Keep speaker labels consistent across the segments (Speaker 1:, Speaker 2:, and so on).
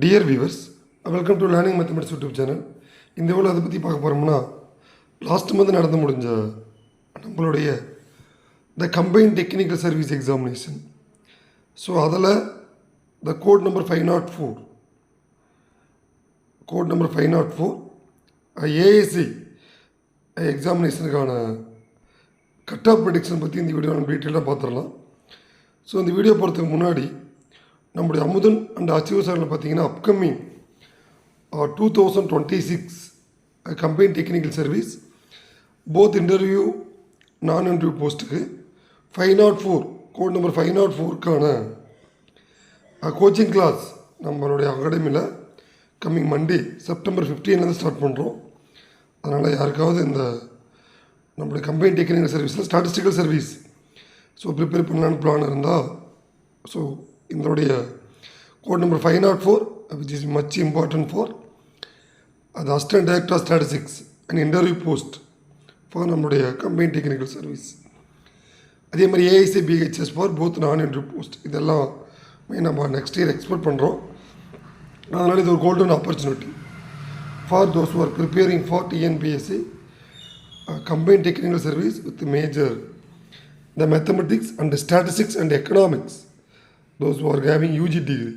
Speaker 1: Dear viewers, welcome to learning mathematics YouTube channel. இந்த video அதை பற்றி பார்க்க போகிறோம்னா, லாஸ்ட் மந்த் நடந்து முடிஞ்ச நம்மளுடைய the combined technical service examination. So அதில் த கோட் நம்பர் 504 ஏஎஸ்சி எக்ஸாமினேஷனுக்கான கட் ஆஃப் ப்ரெடிக்ஷன் பற்றி இந்த வீடியோ நம்ம டீட்டெயிலாக பார்த்துடலாம். ஸோ இந்த வீடியோ போகிறதுக்கு முன்னாடி நம்முடைய அமுதன் அண்ட் அச்சீவ் சாரில் பார்த்தீங்கன்னா upcoming 2026 combine technical service both interview நான் இன்டர்வியூ போஸ்ட்டுக்கு 504 கோட் நம்பர் 504க்கான கோச்சிங் கிளாஸ் நம்மளுடைய அகாடமியில் கம்மிங் மண்டே செப்டம்பர் 15 ஸ்டார்ட் பண்ணுறோம். அதனால் யாருக்காவது இந்த நம்மளுடைய கம்பைன் டெக்னிக்கல் சர்வீஸில் ஸ்டாட்டிஸ்டிக்கல் சர்வீஸ் ஸோ ப்ரிப்பேர் பண்ணலான்னு பிளான் இருந்தால், ஸோ இதனுடைய code number 504 which is much important for அது assistant director of statistics and interview post for நம்மளுடைய கம்பைன் டெக்னிக்கல் சர்வீஸ். அதே மாதிரி AIC BHS for both non interview post. இதெல்லாம் நம்ம next year expect பண்ணுறோம். அதனால் இது ஒரு golden opportunity for those who are preparing for TNPSC combine technical service with major the mathematics and statistics and economics, those who are having UG degree.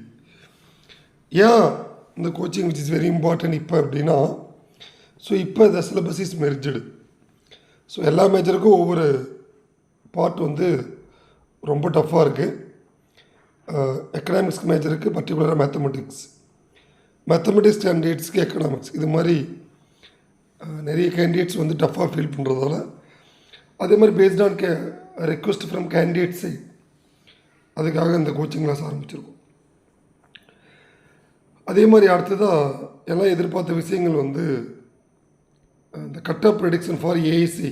Speaker 1: இந்த coaching which is very important இப்போ அப்படின்னா, so இப்போ the syllabus is மெர்ஜடு. So எல்லா மேஜருக்கும் ஒவ்வொரு part வந்து ரொம்ப டஃப்பாக இருக்குது. எக்கனாமிக்ஸ் மேஜருக்கு பர்டிகுலராக மேத்தமெட்டிக்ஸ் கேண்டிடேட்ஸ்க்கு எக்கனாமிக்ஸ், இது மாதிரி நிறைய கேண்டிடேட்ஸ் வந்து டஃப்பாக ஃபீல் பண்ணுறதால, அதே மாதிரி based on request from candidate side அதுக்காக இந்த கோச்சிங் கிளாஸ் ஆரம்பிச்சிருக்கோம். அதே மாதிரி அடுத்ததாக எல்லாம் எதிர்பார்த்த விஷயங்கள் வந்து இந்த cut off prediction for AIC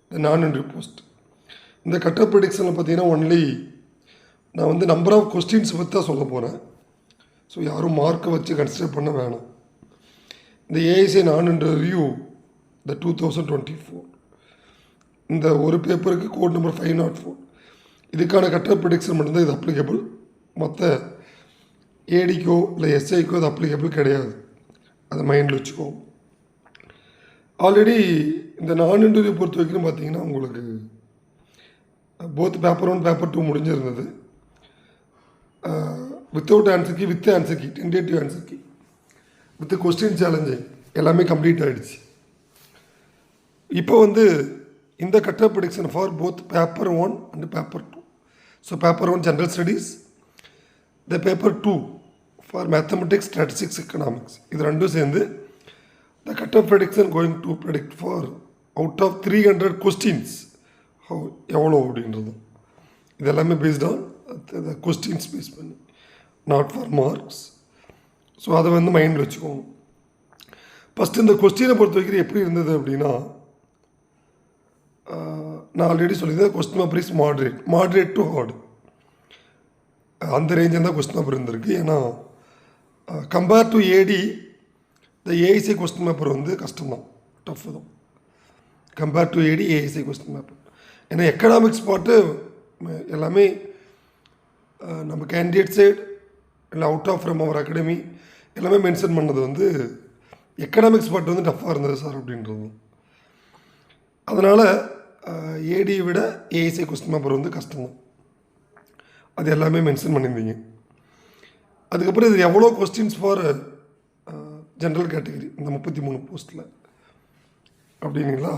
Speaker 1: இந்த நான் இன்டர்வியூ போஸ்ட். இந்த கட் ஆஃப் ப்ரெடிக்ஷனில் பார்த்தீங்கன்னா ஒன்லி நான் வந்து நம்பர் ஆஃப் கொஸ்டின்ஸ் பற்றி தான் சொல்ல போகிறேன். ஸோ யாரும் மார்க்கை வச்சு கன்சிடர் பண்ண வேணாம். இந்த ஏஐசி நான் இன்டர்வியூ த 2024 இந்த ஒரு பேப்பருக்கு கோட் நம்பர் 504 இதுக்கான கட் ஆஃப் ப்ரெடிக்ஷன் மட்டும்தான் இது அப்ளிகபிள். மற்ற ஏடிக்கோ இல்லை எஸ்ஐக்கோ அது அப்ளிகபிள் கிடையாது. அதை மைண்டில் வச்சுக்கோம். ஆல்ரெடி இந்த நான் இன்டர்வியூ பொறுத்த வரைக்கும் பார்த்தீங்கன்னா உங்களுக்கு போத் பேப்பர் 1 பேப்பர் 2 முடிஞ்சிருந்தது. Without answer key, with answer key, tentative answer key, with question challenge எல்லாமே கம்ப்ளீட் ஆகிடுச்சு. இப்போ வந்து இந்த cut off prediction for both paper 1 and paper 2. So paper 1 general studies, the paper 2 for mathematics, statistics, economics, இது ரெண்டும் சேர்ந்து the cut off prediction going to predict for out of 300 questions எவ்வளோ அப்படின்றது. இது எல்லாமே based on the questions base பண்ணி, not for marks. So அதை வந்து மைண்டில் வச்சுக்கோங்க. ஃபஸ்ட்டு இந்த கொஸ்டினை பொறுத்த வரைக்கும் எப்படி இருந்தது அப்படின்னா, நான் ஆல்ரெடி சொல்லியிருந்தேன் question paper is moderate to hard. அந்த ரேஞ்சில் தான் கொஸ்டின் பேப்பர் இருந்திருக்கு. ஏன்னா கம்பேர் டு ஏடி இந்த ஏஐசி கொஸ்டின் பேப்பர் வந்து கஷ்டம்தான், டஃப் தான் compare to AD AIC question paper. ஏன்னா எக்கனாமிக்ஸ் பார்ட்டு எல்லாமே நம்ம கேண்டிடேட் சைடு இல்லை out of from our academy எல்லாமே மென்ஷன் பண்ணது வந்து எக்கனாமிக்ஸ் பார்ட் வந்து டஃப்பாக இருந்தது சார் அப்படின்றது. அதனால் ஏடியை விட ஏஐசி கொஸ்டின் பேப்பர் வந்து கஷ்டம்தான். அது எல்லாமே மென்ஷன் பண்ணியிருந்தீங்க. அதுக்கப்புறம் இது எவ்வளோ கொஸ்டின்ஸ் ஃபார் ஜென்ரல் கேட்டகரி இந்த 33 போஸ்ட்டில் அப்படிங்களா.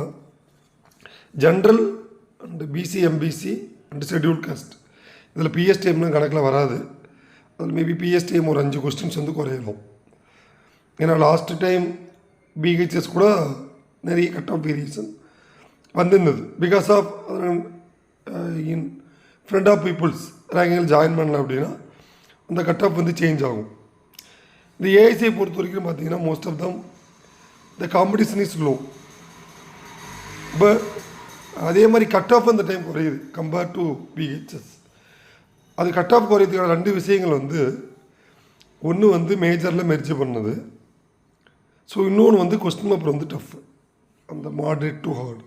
Speaker 1: General and BC, MBC and scheduled caste, இதில் பிஎஸ்டிஎம்னு கணக்கில் வராது. அதில் மேபி பிஎஸ்டிஎம் ஒரு 5 கொஸ்டின்ஸ் வந்து குறையலாம். ஏன்னா லாஸ்ட் டைம் பிஹெச்எஸ் கூட நிறைய கட் ஆஃப் வேரியேஷன் வந்திருந்தது. Because of in friend of peoples ரேங்கில் ஜாயின் பண்ணல அப்படின்னா அந்த கட் ஆஃப் வந்து சேஞ்ச் ஆகும். இந்த ஏஐசியை பொறுத்த வரைக்கும் பார்த்தீங்கன்னா most of them the competition is low. But அதே மாதிரி கட் ஆஃப் அந்த டைம் குறையுது கம்பேர் டு பிஹெச்எஸ். அது கட் ஆஃப் குறையதுக்கான 2 விஷயங்கள் வந்து, ஒன்று வந்து மேஜரில் மெர்ஜ் பண்ணது. ஸோ இன்னொன்று வந்து கொஸ்டின் பேப்பர் வந்து டஃப், அந்த மாட்ரேட் டு ஹார்டு.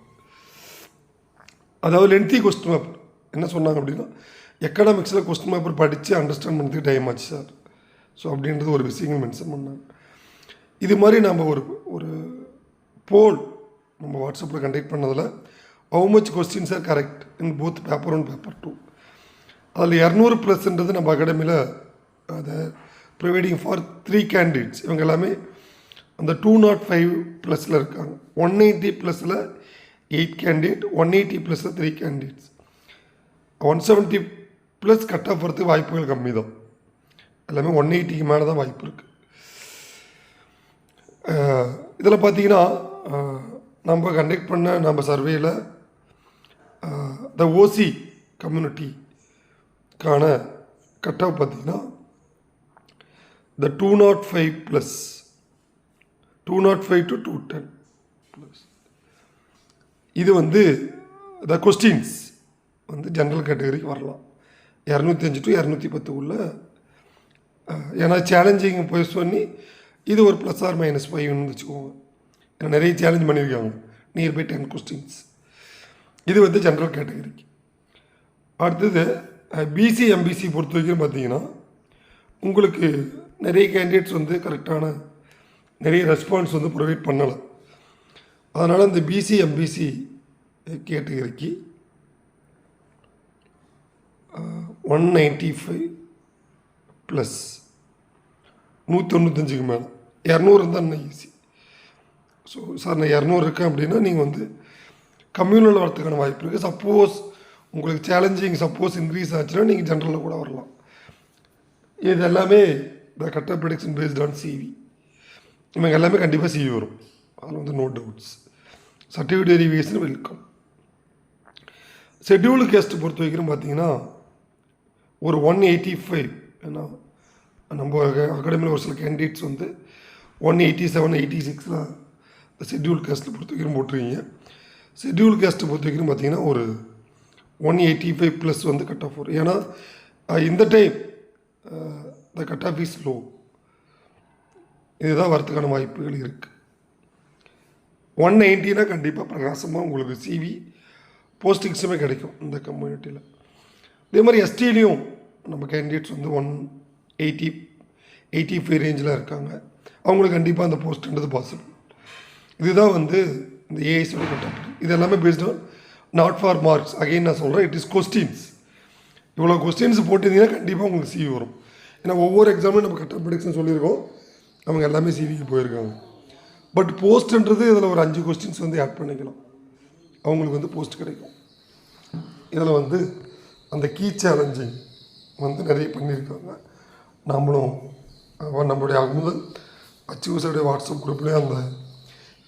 Speaker 1: அதாவது லென்த்தி கொஸ்டின் பேப்பர். என்ன சொன்னாங்க அப்படின்னா, எக்கனாமிக்ஸில் கொஸ்டின் பேப்பர் படித்து அண்டர்ஸ்டாண்ட் பண்ணுறதுக்கு டைம் ஆச்சு சார். ஸோ அப்படின்றது ஒரு விஷயங்கள் மென்ஷன் பண்ணாங்க. இது மாதிரி நம்ம ஒரு போல் நம்ம வாட்ஸ்அப்பில் கண்டக்ட் பண்ணதில் how much questions are correct in both paper 1 paper 2. அதில் 200+ன்றது நம்ம அகாடமியில் அதை ப்ரொவைடிங் ஃபார் 3 கேண்டிடேட்ஸ். இவங்க எல்லாமே அந்த 205+ல் இருக்காங்க. 180+ல் 8 கேண்டிடேட், 180+ல் 3 கேண்டிடேட்ஸ். 170+ கட் ஆஃப் வரதுக்கு வாய்ப்புகள் கம்மி தான். எல்லாமே 180க்கு மேலே தான் வாய்ப்பு இருக்குது. இதில் பார்த்தீங்கன்னா நம்ம கண்டக்ட் பண்ண நம்ம சர்வேயில் த ஓசி கம்யூனிட்டிக்கான கட் ஆஃப் பார்த்தீங்கன்னா த 205+, 205 to 210+. இது வந்து த கொஸ்டின்ஸ் வந்து ஜென்ரல் கேட்டகரிக்கு வரலாம் 205 to 210 ஏன்னா சேலஞ்சிங் போய் சொல்லி இது ஒரு ±5ன்னு வச்சுக்கோங்க. ஏன்னா நிறைய சேலஞ்ச் பண்ணியிருக்காங்க, நியர்பை 10 கொஸ்டின்ஸ். இது வந்து ஜென்ரல் கேட்டகரிக்கு. அடுத்தது பிசி எம்பிசி பொறுத்த வரைக்கும் பார்த்தீங்கன்னா உங்களுக்கு நிறைய கேண்டிடேட்ஸ் வந்து கரெக்டான நிறைய ரெஸ்பான்ஸ் வந்து ப்ரொவைட் பண்ணலை. அதனால் இந்த பிசி எம்பிசி கேட்டகரிக்கு 195+, 195க்கு மேலே 200 இருந்தால் இன்னும் ஈஸி. ஸோ சார் நான் 200 இருக்கேன் அப்படின்னா நீங்கள் வந்து கம்யூனல் வரத்துக்கான வாய்ப்பு இருக்குது. சப்போஸ் உங்களுக்கு சேலஞ்சிங் சப்போஸ் இன்க்ரீஸ் ஆச்சுன்னா நீங்கள் ஜென்ரலில் கூட வரலாம். இது எல்லாமே the cut off prediction based on CV. இவங்க எல்லாமே கண்டிப்பாக சிவி வரும், அதில் வந்து no doubts. Certificate verification welcome. Scheduled caste பொறுத்த வரைக்கும் பார்த்தீங்கன்னா ஒரு 185. ஏன்னா நம்ம அகாடமியில் ஒரு சில கேண்டிடேட்ஸ் வந்து 187, 86 ஷெட்யூல் கேஸ்ட்டில் பொறுத்த வரைக்கும் போட்டிருக்கீங்க. ஷெட்யூல் கேஸ்ட்டை பொறுத்த வரைக்கும் பார்த்தீங்கன்னா ஒரு 185+ வந்து கட் ஆஃப் வரும். ஏன்னா இந்த time the cut of is low. இதுதான் வரத்துக்கான வாய்ப்புகள் இருக்குது. 190னா கண்டிப்பாக பிரகாசமாக உங்களுக்கு சிவி போஸ்டிங்ஸுமே கிடைக்கும் இந்த கம்யூனிட்டியில். இதே மாதிரி எஸ்டிலையும் நம்ம கேண்டிடேட்ஸ் வந்து 180, 85 ரேஞ்சில் இருக்காங்க. அவங்களுக்கு கண்டிப்பாக அந்த போஸ்ட்ன்றது பாசிபிள். இதுதான் வந்து இந்த ஏஐஸோட கட் ஆஃப். இது எல்லாமே based on not for marks. Again நான் சொல்கிறேன், இட் இஸ் கொஸ்டின்ஸ். இவ்வளோ கொஸ்டின்ஸ் போட்டிருந்தீங்கன்னா கண்டிப்பாக உங்களுக்கு சிவி வரும். ஏன்னா ஒவ்வொரு எக்ஸாமும் நம்ம கட் ஆஃப் ப்ரெடிக்ஷன் சொல்லியிருக்கோம், அவங்க எல்லாமே சிவிக்கு போயிருக்காங்க. பட் போஸ்ட்ன்றது இதில் ஒரு 5 கொஸ்டின்ஸ் வந்து ஆட் பண்ணிக்கலாம், அவங்களுக்கு வந்து போஸ்ட் கிடைக்கும். இதில் வந்து அந்த கீ சேலஞ்சிங் வந்து நிறைய பண்ணியிருக்காங்க. நம்மளும் நம்மளுடைய முதல் அச்சீவர்ஸோடைய வாட்ஸ்அப் குரூப்லேயே அந்த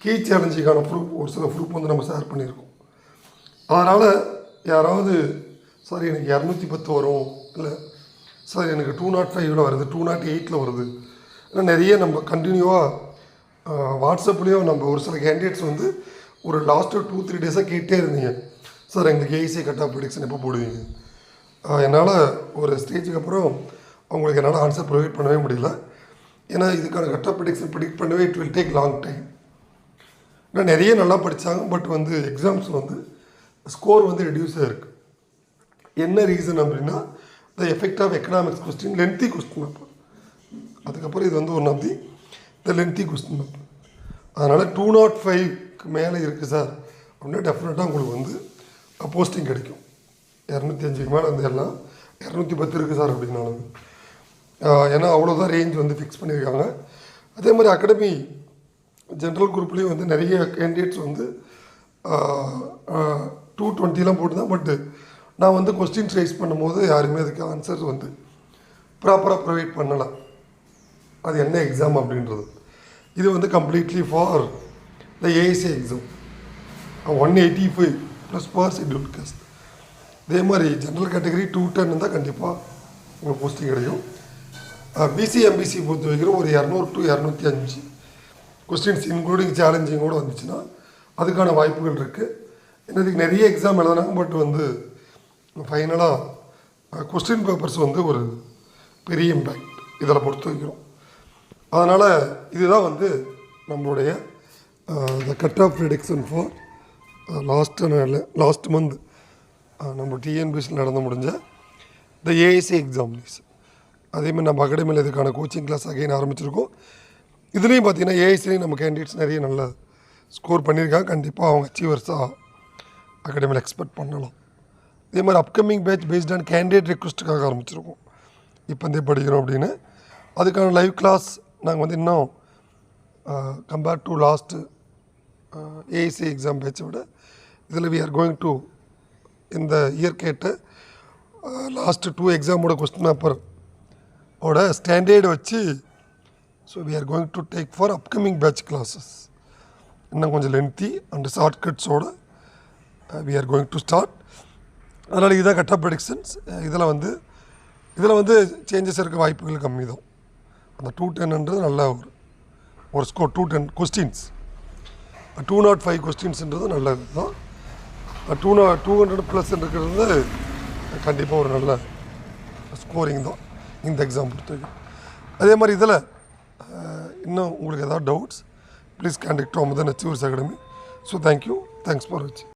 Speaker 1: கீ சேலஞ்சுக்கான ப்ரூஃப் ஒரு சில ப்ரூஃப் வந்து நம்ம ஷேர் பண்ணியிருக்கோம். அதனால் யாராவது சார் எனக்கு 210 வரும், இல்லை சார் எனக்கு 205 வருது, 208 வருது, இல்லை நிறைய நம்ம கண்டினியூவாக வாட்ஸ்அப்லேயும் நம்ம ஒரு சில கேண்டிடேட்ஸ் வந்து ஒரு லாஸ்ட்டு 2-3 டேஸாக கேட்டே இருந்தீங்க, சார் எங்களுக்கு ஏஐசி கட் ஆஃப் ப்ரெடிக்ஷன் எப்போ போடுவீங்க. என்னால் ஒரு ஸ்டேஜுக்கு அப்புறம் அவங்களுக்கு என்னால் ஆன்சர் ப்ரொவைட் பண்ணவே முடியல. ஏன்னா இதுக்கான கட் ஆஃப் ப்ரெடிக்ஷன் ப்ரெடிக்ட் பண்ணவே it will take long time. ஏன்னா நிறைய நல்லா படித்தாங்க, பட் வந்து எக்ஸாம்ஸ் வந்து ஸ்கோர் வந்து ரெடியூஸ் ஆகிருக்கு. என்ன ரீசன் அப்படின்னா the effect of economics question, lengthy question paper. அதுக்கப்புறம் இது வந்து one of the lengthy question paper. அதனால் 205க்கு மேலே இருக்குது சார் அப்படின்னா டெஃபினட்டாக உங்களுக்கு வந்து போஸ்டிங் கிடைக்கும். 205க்கு மேலே வந்து எல்லாம் 210 இருக்குது சார் அப்படின்னாலும், ஏன்னா அவ்வளோதான் ரேஞ்ச் வந்து ஃபிக்ஸ் பண்ணியிருக்காங்க. அதே மாதிரி அகாடமி ஜென்ரல் குரூப்லேயும் வந்து நிறைய கேண்டிடேட்ஸ் வந்து 220 போட்டு தான். பட்டு நான் வந்து கொஸ்டின்ஸ் ரைஸ் பண்ணும்போது யாருமே அதுக்கு ஆன்சர்ஸ் வந்து ப்ராப்பராக ப்ரொவைட் பண்ணலை, அது என்ன எக்ஸாம் அப்படின்றது. இது வந்து completely for the AIC exam 185+ for schedule cost. இதே மாதிரி ஜென்ரல் கேட்டகரி 210 இருந்தால் கண்டிப்பாக உங்கள் போஸ்டிங் கிடைக்கும். பிசி எம்பிசி பொறுத்த வைக்கிறோம் ஒரு 200 to 205 கொஸ்டின்ஸ் இன்க்ளூடிங் சேலஞ்சிங் கூட வந்துச்சுன்னா அதுக்கான வாய்ப்புகள் இருக்குது. என்னதுக்கு நிறைய எக்ஸாம் எழுதுனாங்க, பட் வந்து ஃபைனலாக கொஸ்டின் பேப்பர்ஸ் வந்து ஒரு பெரிய இம்பேக்ட் இதில் பொறுத்த வைக்கிறோம். அதனால் இதுதான் வந்து நம்மளுடைய the cut off prediction for last month நம்ம டிஎன்பிஎஸ்சியில் நடந்து முடிஞ்ச த ஏஐசி எக்ஸாமினேஷன். அதேமாதிரி நம்ம அகாடமியில் இதுக்கான கோச்சிங் கிளாஸ் அகைன் ஆரம்பிச்சிருக்கோம். இதுலேயும் பார்த்தீங்கன்னா ஏஐசிலையும் நம்ம கேண்டிடேட்ஸ் நிறைய நல்ல ஸ்கோர் பண்ணியிருக்காங்க. கண்டிப்பாக அவங்க அச்சீவர்ஸாக அகாடமியில் எக்ஸ்பெக்ட் பண்ணலாம். இதே மாதிரி upcoming batch based on candidate ரெக்வஸ்ட்டுக்காக ஆரம்பிச்சிருக்கோம். இப்போ வந்து படிக்கிறோம் அப்படின்னு அதுக்கான லைவ் கிளாஸ் நாங்கள் வந்து இன்னும் compare to last AIC exam பேட்சை விட இதில் வி ஆர் கோயிங் டு இந்த இயர் கேட்ட லாஸ்ட்டு 2 எக்ஸாமோட கொஸ்டின் பேப்பர் ஓட ஸ்டாண்டர்டு வச்சு so we are going to take for upcoming batch classes. இன்னும் கொஞ்சம் லென்த்தி அண்ட் ஷார்ட்கட்ஸோடு we are going to start. அதனால் இதுதான் கட் ஆஃப் ப்ரெடிக்ஷன்ஸ். இதில் வந்து சேஞ்சஸ் இருக்க வாய்ப்புகள் கம்மி தான். அந்த 210ன்றது நல்ல ஒரு ஸ்கோர். 210 கொஸ்டின்ஸ் 205 கொஸ்டின்ஸுன்றது நல்ல இது தான். 200+ இருக்கிறது கண்டிப்பாக ஒரு நல்ல ஸ்கோரிங் தான் இந்த எக்ஸாம் பொறுத்தவரைக்கும். அதே மாதிரி இதில் இன்னும் உங்களுக்கு ஏதாவது doubts please contact Amudhan achievers academy. So thank you, thanks for வாட்சிங்.